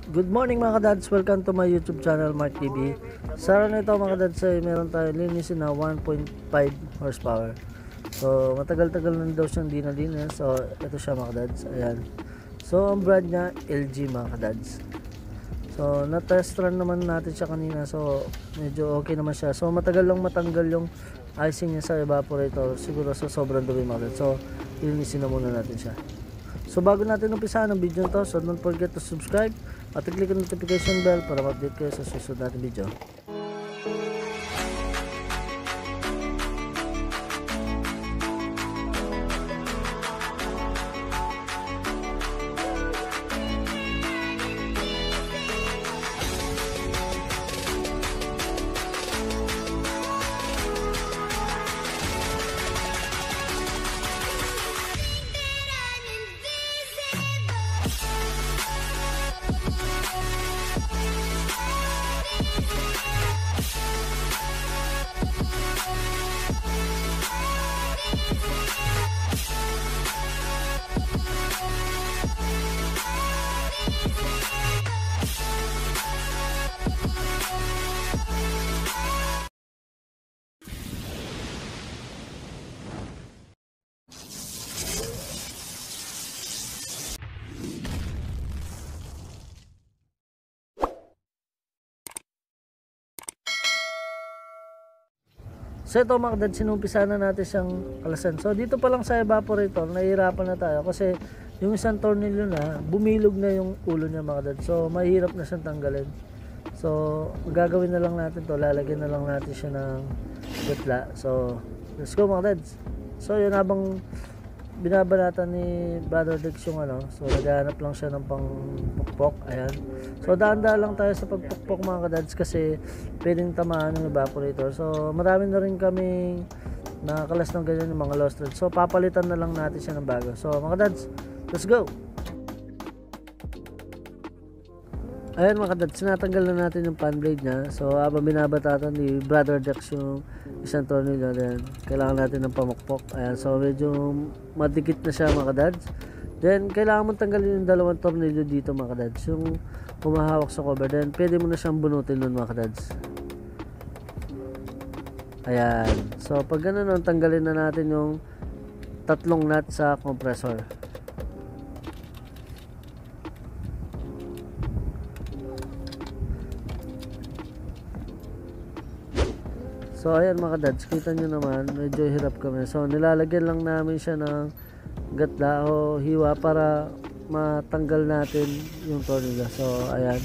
Good morning mga kadads, welcome to my YouTube channel MHARKTV. Sa araw na ito mga kadads ay meron tayo linisin na 1.5 horsepower. So matagal-tagal na daw siyang di nalinis. So ito siya mga kadads, ayan. So ang brand niya LG mga kadads. So na-test run naman natin siya kanina, so medyo okay naman siya. So matagal lang matanggal yung icing niya sa evaporator, siguro sa sobrang dumi mga kadads. So linisin na muna natin siya. So bago natin umpisahan ang video to, so don't forget to subscribe at i-click ang notification bell para ma-update kayo sa susunod natin video. So ito mga kadads, sinumpisa na natin siyang kalasan. So dito pa lang sa evaporator, nahihirapan na tayo kasi yung isang tornilyo na, bumilog na yung ulo niya mga kadads. So mahirap na siyang tanggalin. So gagawin na lang natin to, lalagyan na lang natin siya ng gutla. So let's go mga kadads. So yun, habang binabanatan ni Brother Dex yung ano, so naghahanap lang siya ng pangpukpok, ayan. So dahan-dahan lang tayo sa pagpukpok mga kadads kasi pwedeng tamaan ng evaporator. So marami na rin kaming nakakalas ng ganyan yung mga lost threads. So papalitan na lang natin siya ng bago. So mga kadads, let's go! Ayan mga kadads, sinatanggal na natin yung fan blade niya. So habang binabatatan ni Brother Dex yung isang tornilyo, then kailangan natin ng pamukpok. Ayan, so medyo madikit na siya mga kadads. Then kailangan mong tanggalin yung dalawang tornilyo dito mga kadads, yung humahawak sa cover. Then pwede mo na siyang bunutin nun mga kadads. Ayan, so pag gano'n, tanggalin na natin yung tatlong nut sa compressor. So ayan mga kadads, kita nyo naman medyo hirap kami. So nilalagyan lang namin siya ng gatla o hiwa para matanggal natin yung tornilyo. So ayan,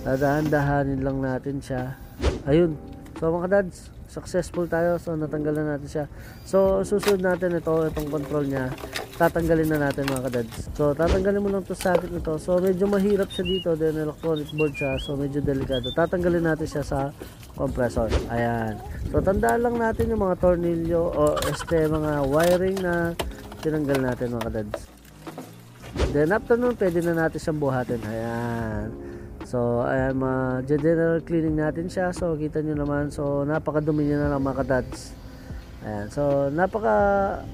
dadahan-dahanin lang natin siya. Ayun, so mga kadads, successful tayo. So natanggal na natin siya. So susunod natin itong control nya, tatanggalin na natin mga kadads. So tatanggalin mo lang to socket nito. So medyo mahirap siya dito, then electronic board siya, so medyo delikado. Tatanggalin natin siya sa compressor. Ayan. So tandaan lang natin yung mga tornilyo o mga wiring na tinanggal natin mga kadads. Then after nun, pwede na natin siyang buhatin. Ayan. So ayan, general cleaning natin siya. So kita nyo naman, so napakadumi niya na lang mga kadads. Ayan. So napaka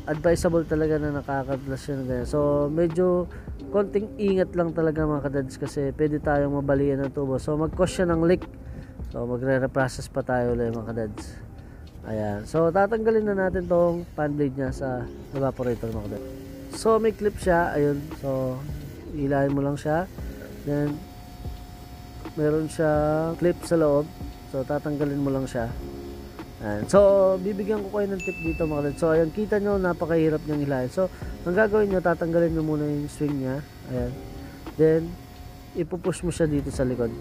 advisable talaga na nakakadlas siya ng ganyan. So medyo konting ingat lang talaga mga kadads kasi pwede tayong mabalian ng tubo. So mag-cause siya ng leak. So magre-reprocess pa tayo ulit mga kadads. Ayan. So tatanggalin na natin tong fan blade niya sa evaporator mga kadads. So may clip siya, ayun. So ilahin mo lang siya. Then meron siya clip sa loob. So tatanggalin mo lang siya. Ayan. So bibigyan ko kayo ng tip dito mga kadads. So ayan, kita nyo napakahirap niyang ilahin. So ang gagawin nyo, tatanggalin nyo muna yung swing niya. Ayan. Then ipupush mo siya dito sa likod.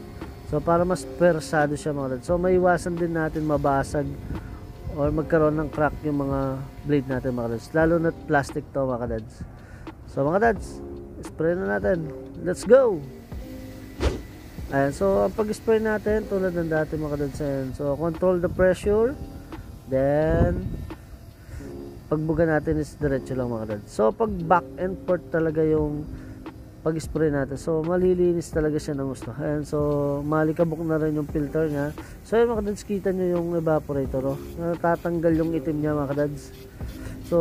So para mas persado siya mga kadads. So maiwasan din natin mabasag or magkaroon ng crack yung mga blade natin mga kadads. Lalo na plastic to mga kadads. So mga kadads, spray na natin. Let's go! Ayan, so ang pag-spray natin tulad ng dati mga kadads. Ayan. So control the pressure. Then pagbuga natin is diretso lang mga kadads. So pag back and forth talaga yung pag-spray natin, so malilinis talaga siya ng gusto. Ayan, so malikabok na rin yung filter niya. So yun mga kadads, kita nyo yung evaporator, natatanggal yung itim niya mga kadads. So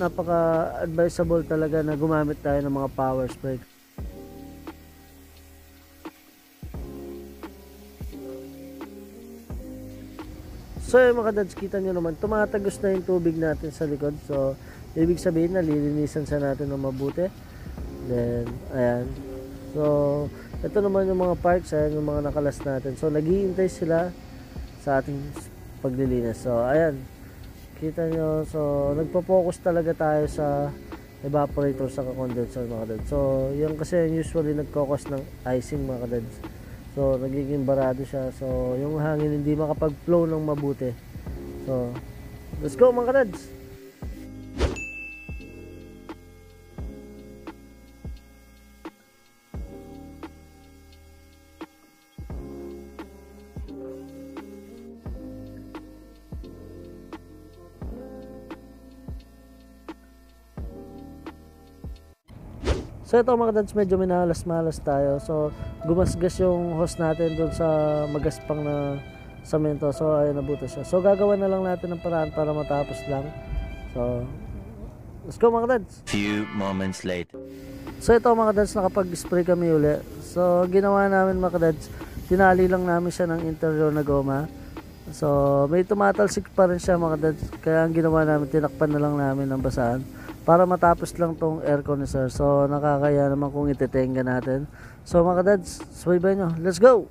napaka advisable talaga na gumamit tayo ng mga power spray. So yung mga dads, kita nyo naman, tumatagos na yung tubig natin sa likod. So, ibig sabihin na lilinisan siya natin ng mabuti. Then, ayan. So, ito naman yung mga parts, ayan yung mga nakalas natin. So, naghihintay sila sa ating paglilinis. So, ayan. Kita nyo, so, nagpo-focus talaga tayo sa evaporator sa condenser mga dads. So, yung kasi usually nagkokos ng icing mga dads. So, nagiging barado siya. So, yung hangin hindi makapag-flow ng mabuti. So, let's go mga dads! So ito mga dads, medyo minalas-malas tayo. So gumasgas yung hose natin doon sa magaspang na semento. So ayun, nabutas siya. So gagawa na lang natin ng paraan para matapos lang. So let's go mga dads. Few moments later. So ito mga dads, nakapag-spray kami uli. So ginawa namin mga dads, tinali lang namin siya ng interior na goma. So may tumatalsik pa rin siya mga dads. Kaya ang ginawa namin, tinakpan na lang namin ng basahan para matapos lang tong air conditioner. So nakakaya naman kung itetenga natin. So mga dads, suwaybay nyo, let's go!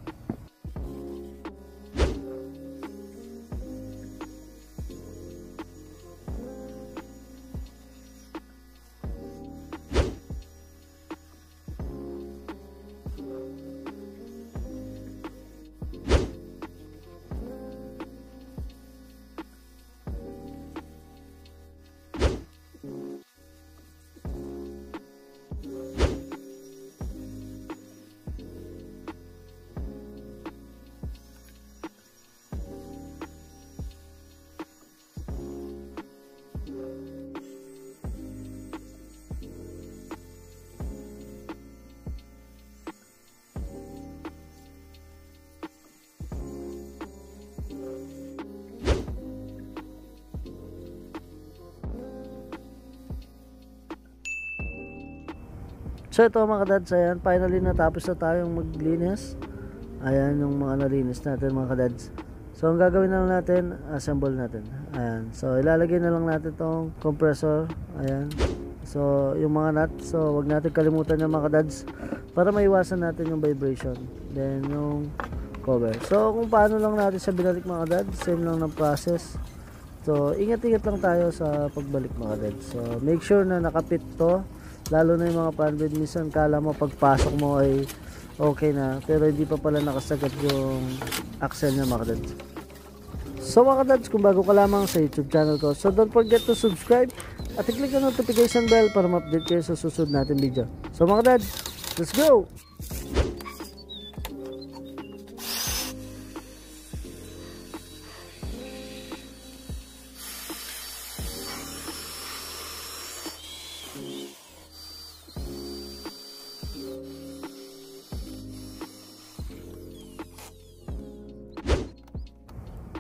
So ito mga kadads, ayan, finally natapos na tayong maglinis. Ayan yung mga nalinis natin mga kadads. So ang gagawin na lang natin, assemble natin. Ayan, so ilalagay na lang natin tong compressor. Ayan, so yung mga nut, so wag natin kalimutan yung mga kadads para maiwasan natin yung vibration. Then yung cover. So kung paano lang natin siya binalik mga kadads, same lang ng process. So ingat-ingat lang tayo sa pagbalik mga kadads. So make sure na nakapit to. Lalo na yung mga panbed, minsan kala mo pagpasok mo ay okay na, pero hindi pa pala nakasagat yung axle niya mga kadads. So mga kadads, kung bago ka lamang sa YouTube channel ko, so don't forget to subscribe at i-click ang notification bell para ma-update kayo sa susunod natin video. So mga kadads, let's go!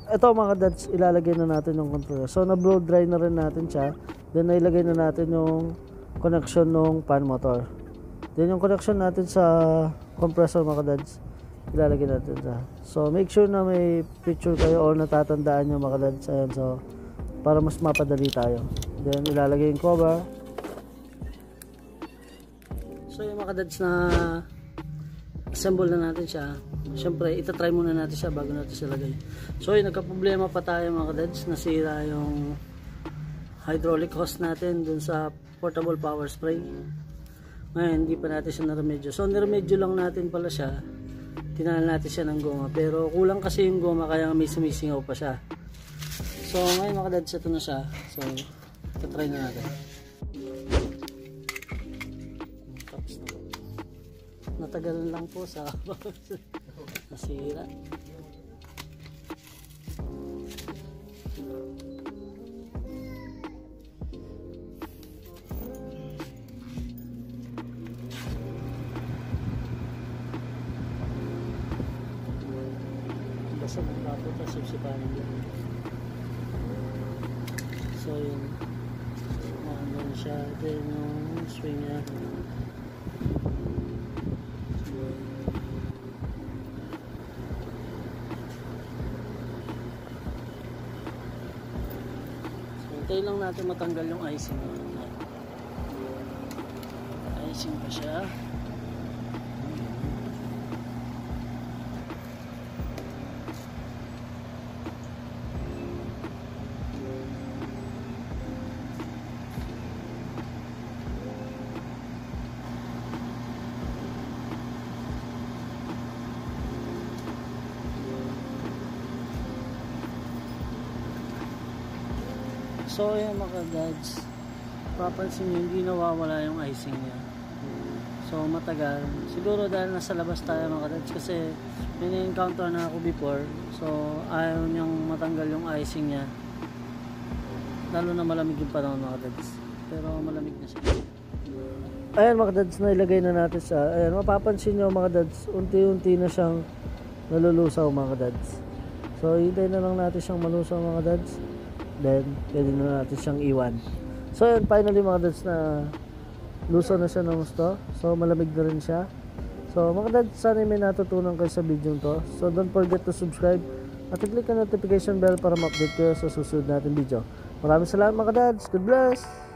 Ito mga kadads, ilalagay na natin yung controller. So na-blow dry na rin natin siya. Then nailagay na natin yung connection ng fan motor. Then yung connection natin sa compressor mga kadads, ilalagay natin siya. So make sure na may picture kayo or natatandaan nyo mga kadads. Ayan, so para mas mapadali tayo. Then ilalagay yung cover. So yung mga kadads na assemble na natin siya. Siyempre, itatry muna natin siya bago natin siya lagay. So, yun, nagka-problema pa tayo mga kadads. Nasira yung hydraulic hose natin dun sa portable power spray. Ngayon, hindi pa natin siya naremedyo. So, niremedyo lang natin pala siya. Tinanal natin siya ng goma. Pero, kulang kasi yung goma kaya may sumisingaw pa siya. So, ngayon mga kadads, ito na siya. So, itatry na natin. Tapos na po. Natagal lang po sa nasira. Basta magpapot na sipsipanin din. So yun, maano siya. Then yung swing niya, Hintayin lang natin matanggal yung icing. Icing pa siya. So ayan mga dads, papansin nyo hindi nawawala yung icing niya. So matagal, siguro dahil nasa labas tayo mga dads, kasi may na-encounter na ako before. So ayaw niyang matanggal yung icing niya, lalo na malamig yung panahon mga dads. Pero malamig na siya. Ayan mga dads, na ilagay na natin siya. Ayan, mapapansin nyo mga dads, unti-unti na siyang nalulusaw mga dads. So hintayin na lang natin siyang malusaw mga dads. Then, pwede na natin siyang iwan. So, yun, finally mga dads, na lusaw na siya ng gusto. So, malamig na rin siya. So, mga dads, sana may natutunan kayo sa video to. So, don't forget to subscribe at i-click ang notification bell para ma-update kayo sa susunod natin video. Maraming salamat mga dads. God bless!